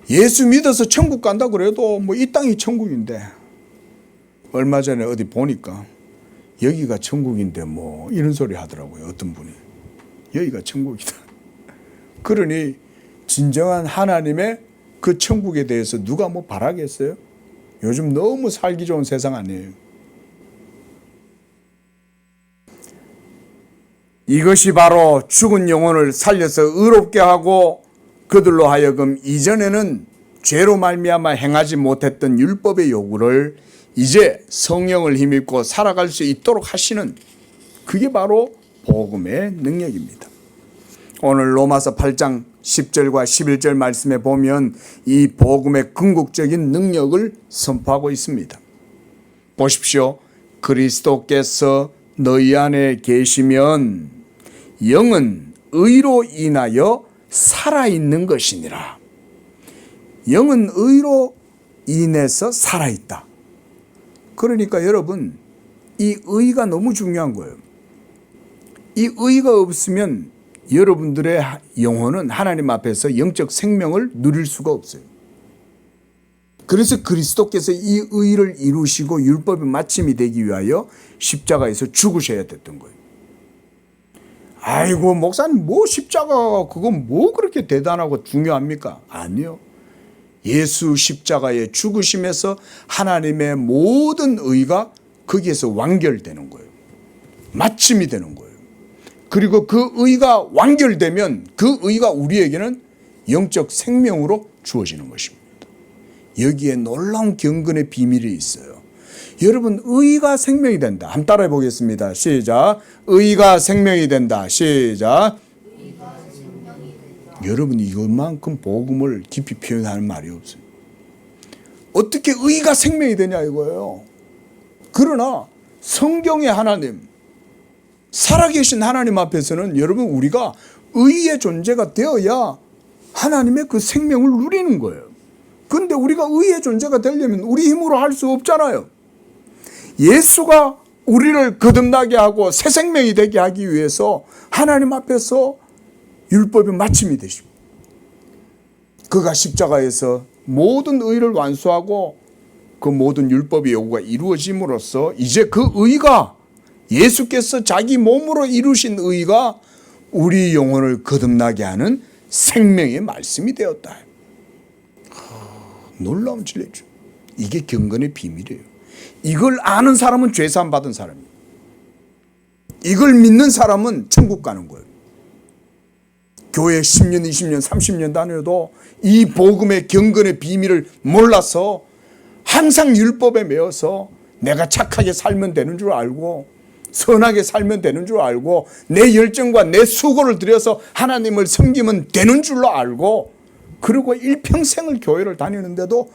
예수 믿어서 천국 간다 그래도 이 땅이 천국인데, 얼마 전에 어디 보니까 여기가 천국인데 이런 소리 하더라고요. 어떤 분이. 여기가 천국이다. 그러니 진정한 하나님의 그 천국에 대해서 누가 바라겠어요? 요즘 너무 살기 좋은 세상 아니에요. 이것이 바로 죽은 영혼을 살려서 의롭게 하고 그들로 하여금 이전에는 죄로 말미암아 행하지 못했던 율법의 요구를 이제 성령을 힘입고 살아갈 수 있도록 하시는, 그게 바로 복음의 능력입니다. 오늘 로마서 8장 10절과 11절 말씀에 보면 이 복음의 궁극적인 능력을 선포하고 있습니다. 보십시오. 그리스도께서 너희 안에 계시면 영은 의로 인하여 살아있는 것이니라. 영은 의로 인해서 살아있다. 그러니까 여러분, 이 의가 너무 중요한 거예요. 이 의가 없으면 여러분들의 영혼은 하나님 앞에서 영적 생명을 누릴 수가 없어요. 그래서 그리스도께서 이 의를 이루시고 율법의 마침이 되기 위하여 십자가에서 죽으셔야 됐던 거예요. 아이고, 목사님 십자가가 그건 그렇게 대단하고 중요합니까? 아니요. 예수 십자가의 죽으심에서 하나님의 모든 의가 거기에서 완결되는 거예요. 마침이 되는 거예요. 그리고 그 의가 완결되면 그 의가 우리에게는 영적 생명으로 주어지는 것입니다. 여기에 놀라운 경건의 비밀이 있어요. 여러분, 의가 생명이 된다. 한번 따라해 보겠습니다. 시작. 의가 생명이 된다. 시작. 여러분, 이것만큼 복음을 깊이 표현하는 말이 없어요. 어떻게 의가 생명이 되냐 이거예요. 그러나 성경의 하나님, 살아계신 하나님 앞에서는 여러분, 우리가 의의 존재가 되어야 하나님의 그 생명을 누리는 거예요. 그런데 우리가 의의 존재가 되려면 우리 힘으로 할 수 없잖아요. 예수가 우리를 거듭나게 하고 새 생명이 되게 하기 위해서 하나님 앞에서 율법의 마침이 되시고, 그가 십자가에서 모든 의를 완수하고 그 모든 율법의 요구가 이루어짐으로써 이제 그 의가, 예수께서 자기 몸으로 이루신 의가 우리 영혼을 거듭나게 하는 생명의 말씀이 되었다. 놀라운 진리죠. 이게 경건의 비밀이에요. 이걸 아는 사람은 죄사함 받은 사람이에요. 이걸 믿는 사람은 천국 가는 거예요. 교회 10년, 20년, 30년 다녀도 이 복음의 경건의 비밀을 몰라서 항상 율법에 매여서 내가 착하게 살면 되는 줄 알고 선하게 살면 되는 줄 알고 내 열정과 내 수고를 들여서 하나님을 섬기면 되는 줄로 알고, 그리고 일평생을 교회를 다니는데도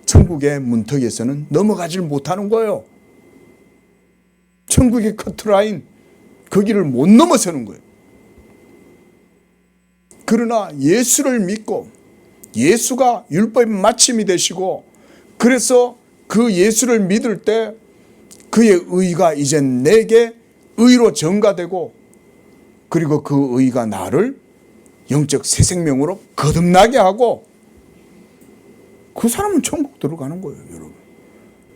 천국의 문턱에서는 넘어가질 못하는 거예요. 천국의 커트라인, 그 길을 못 넘어서는 거예요. 그러나 예수를 믿고 예수가 율법의 마침이 되시고, 그래서 그 예수를 믿을 때 그의 의가 이제 내게 의로 전가되고, 그리고 그 의가 나를 영적 새 생명으로 거듭나게 하고, 그 사람은 천국 들어가는 거예요, 여러분.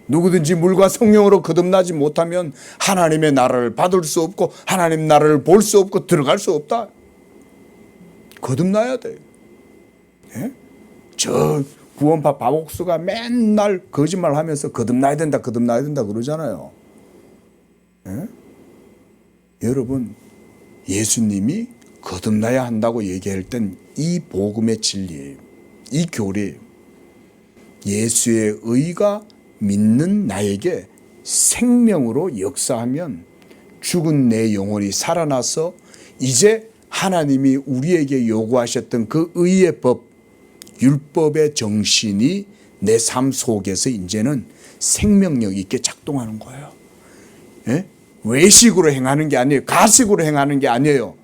누구든지 물과 성령으로 거듭나지 못하면 하나님의 나라를 받을 수 없고 하나님 나라를 볼 수 없고 들어갈 수 없다. 거듭나야 돼. 예? 저 구원파 바옥수가 맨날 거짓말하면서 거듭나야 된다, 거듭나야 된다 그러잖아요. 예? 여러분, 예수님이 거듭나야 한다고 얘기할 땐 이 복음의 진리예요. 이 교리예요. 예수의 의가 믿는 나에게 생명으로 역사하면 죽은 내 영혼이 살아나서 이제 하나님이 우리에게 요구하셨던 그 의의 법, 율법의 정신이 내 삶 속에서 이제는 생명력 있게 작동하는 거예요. 예? 외식으로 행하는 게 아니에요. 가식으로 행하는 게 아니에요.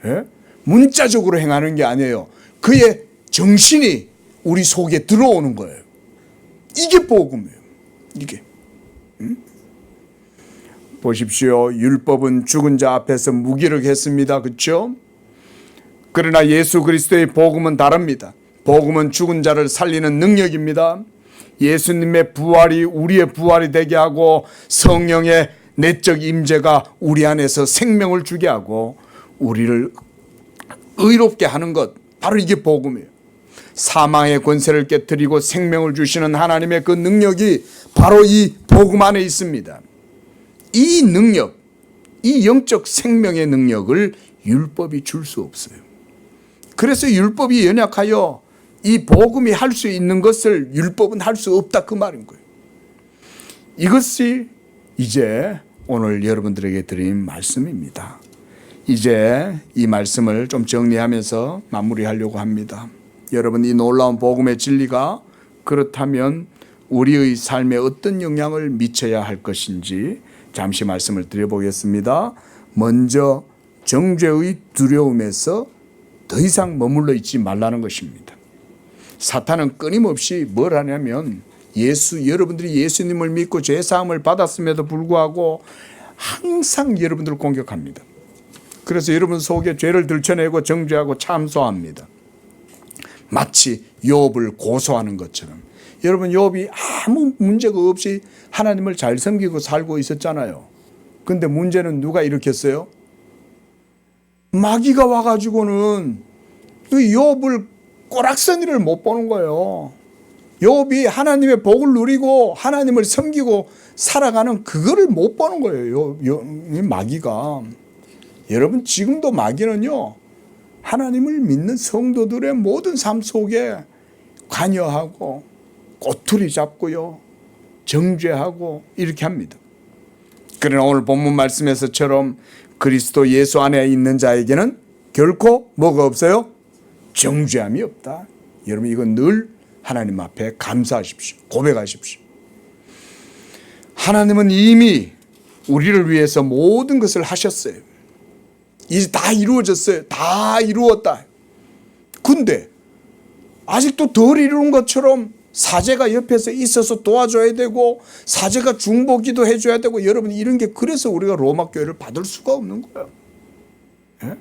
예? 문자적으로 행하는 게 아니에요. 그의 정신이 우리 속에 들어오는 거예요. 이게 복음이에요. 이게. 보십시오. 율법은 죽은 자 앞에서 무기력했습니다. 그렇죠? 그러나 예수 그리스도의 복음은 다릅니다. 복음은 죽은 자를 살리는 능력입니다. 예수님의 부활이 우리의 부활이 되게 하고 성령의 내적 임재가 우리 안에서 생명을 주게 하고 우리를 의롭게 하는 것, 바로 이게 복음이에요. 사망의 권세를 깨뜨리고 생명을 주시는 하나님의 그 능력이 바로 이 복음 안에 있습니다. 이 능력, 이 영적 생명의 능력을 율법이 줄 수 없어요. 그래서 율법이 연약하여 이 복음이 할 수 있는 것을 율법은 할 수 없다, 그 말인 거예요. 이것이 이제 오늘 여러분들에게 드린 말씀입니다. 이제 이 말씀을 좀 정리하면서 마무리하려고 합니다. 여러분, 이 놀라운 복음의 진리가 그렇다면 우리의 삶에 어떤 영향을 미쳐야 할 것인지 잠시 말씀을 드려보겠습니다. 먼저 정죄의 두려움에서 더 이상 머물러 있지 말라는 것입니다. 사탄은 끊임없이 뭘 하냐면 여러분들이 예수님을 믿고 죄사함을 받았음에도 불구하고 항상 여러분들을 공격합니다. 그래서 여러분 속에 죄를 들춰내고 정죄하고 참소합니다. 마치 욥을 고소하는 것처럼. 여러분, 욥이 아무 문제가 없이 하나님을 잘 섬기고 살고 있었잖아요. 근데 문제는 누가 일으켰어요? 마귀가 와가지고는 그 욥을 꼬락서니를 못 보는 거예요. 욥이 하나님의 복을 누리고 하나님을 섬기고 살아가는 그거를 못 보는 거예요. 마귀가. 여러분, 지금도 마귀는요, 하나님을 믿는 성도들의 모든 삶 속에 관여하고 꼬투리 잡고요, 정죄하고 이렇게 합니다. 그러나 오늘 본문 말씀에서처럼 그리스도 예수 안에 있는 자에게는 결코 뭐가 없어요? 정죄함이 없다. 여러분, 이건 늘 하나님 앞에 감사하십시오. 고백하십시오. 하나님은 이미 우리를 위해서 모든 것을 하셨어요. 이제 다 이루어졌어요. 다 이루었다. 근데 아직도 덜 이루는 것처럼 사제가 옆에서 있어서 도와줘야 되고, 사제가 중보기도 해줘야 되고, 여러분, 이런 게 그래서 우리가 로마 교회를 받을 수가 없는 거예요. 예?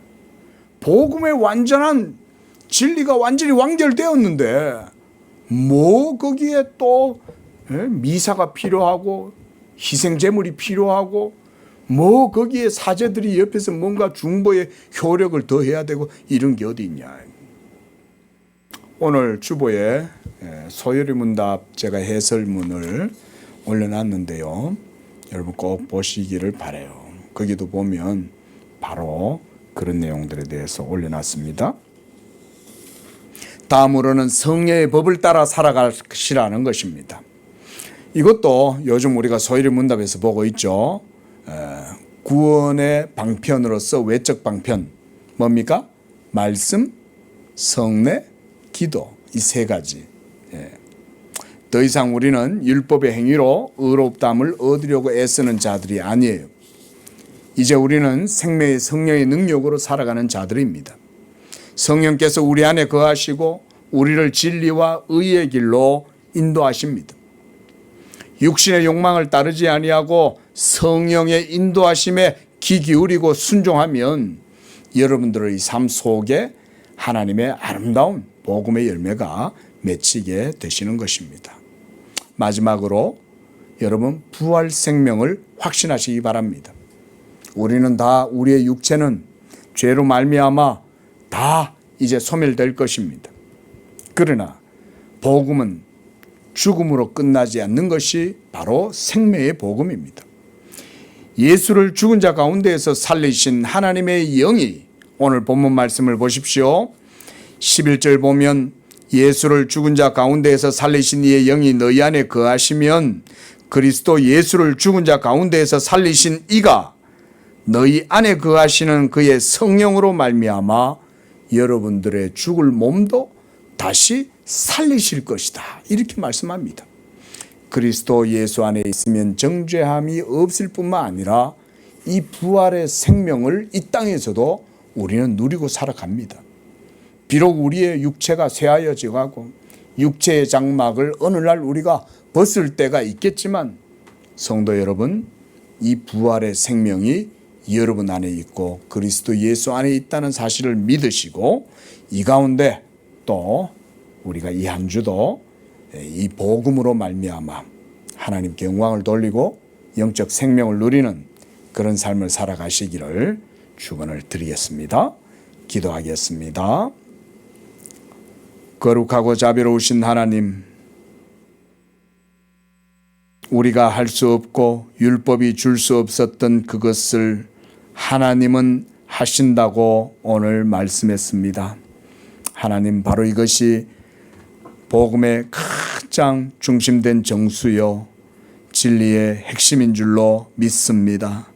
복음의 완전한 진리가 완전히 완결되었는데 뭐 거기에 또 미사가 필요하고 희생제물이 필요하고 뭐 거기에 사제들이 옆에서 뭔가 중보의 효력을 더해야 되고 이런 게 어디 있냐. 오늘 주보에 소요리 문답 제가 해설문을 올려놨는데요. 여러분 꼭 보시기를 바라요. 거기도 보면 바로 그런 내용들에 대해서 올려놨습니다. 다음으로는 성령의 법을 따라 살아가시라는 것입니다. 이것도 요즘 우리가 소요리 문답에서 보고 있죠. 구원의 방편으로서 외적 방편 뭡니까? 말씀, 성례, 기도, 이 세 가지. 더 이상 우리는 율법의 행위로 의롭다함을 얻으려고 애쓰는 자들이 아니에요. 이제 우리는 생명의 성령의 능력으로 살아가는 자들입니다. 성령께서 우리 안에 거하시고 우리를 진리와 의의 길로 인도하십니다. 육신의 욕망을 따르지 아니하고 성령의 인도하심에 귀 기울이고 순종하면 여러분들의 삶 속에 하나님의 아름다운 복음의 열매가 맺히게 되시는 것입니다. 마지막으로 여러분 부활 생명을 확신하시기 바랍니다. 우리는 다 우리의 육체는 죄로 말미암아 다 이제 소멸될 것입니다. 그러나 복음은 죽음으로 끝나지 않는 것이 바로 생명의 복음입니다. 예수를 죽은 자 가운데에서 살리신 하나님의 영이 오늘 본문 말씀을 보십시오. 11절 보면 예수를 죽은 자 가운데에서 살리신 이의 영이 너희 안에 거하시면 그리스도 예수를 죽은 자 가운데에서 살리신 이가 너희 안에 거하시는 그의 성령으로 말미암아 여러분들의 죽을 몸도 다시 살리실 것이다. 이렇게 말씀합니다. 그리스도 예수 안에 있으면 정죄함이 없을 뿐만 아니라 이 부활의 생명을 이 땅에서도 우리는 누리고 살아갑니다. 비록 우리의 육체가 쇠하여져 가고 육체의 장막을 어느 날 우리가 벗을 때가 있겠지만 성도 여러분, 이 부활의 생명이 여러분 안에 있고 그리스도 예수 안에 있다는 사실을 믿으시고 이 가운데 또 우리가 이 한 주도 이 복음으로 말미암아 하나님께 영광을 돌리고 영적 생명을 누리는 그런 삶을 살아가시기를 축원을 드리겠습니다. 기도하겠습니다. 거룩하고 자비로우신 하나님, 우리가 할 수 없고 율법이 줄 수 없었던 그것을 하나님은 하신다고 오늘 말씀했습니다. 하나님, 바로 이것이 복음의 가장 중심된 정수요 진리의 핵심인 줄로 믿습니다.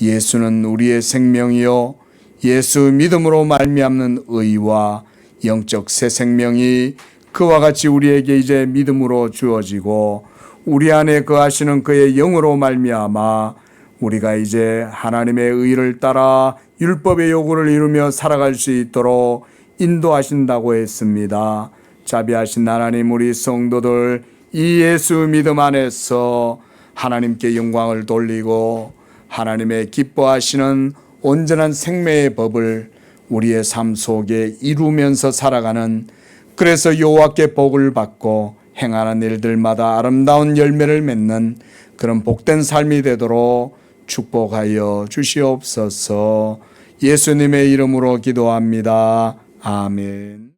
예수는 우리의 생명이요 예수 믿음으로 말미암는 의와 영적 새 생명이 그와 같이 우리에게 이제 믿음으로 주어지고 우리 안에 거하시는 그의 영으로 말미암아 우리가 이제 하나님의 의를 따라 율법의 요구를 이루며 살아갈 수 있도록 인도하신다고 했습니다. 자비하신 하나님, 우리 성도들 이 예수 믿음 안에서 하나님께 영광을 돌리고 하나님의 기뻐하시는 온전한 생명의 법을 우리의 삶 속에 이루면서 살아가는, 그래서 여호와께 복을 받고 행하는 일들마다 아름다운 열매를 맺는 그런 복된 삶이 되도록 축복하여 주시옵소서. 예수님의 이름으로 기도합니다. 아멘.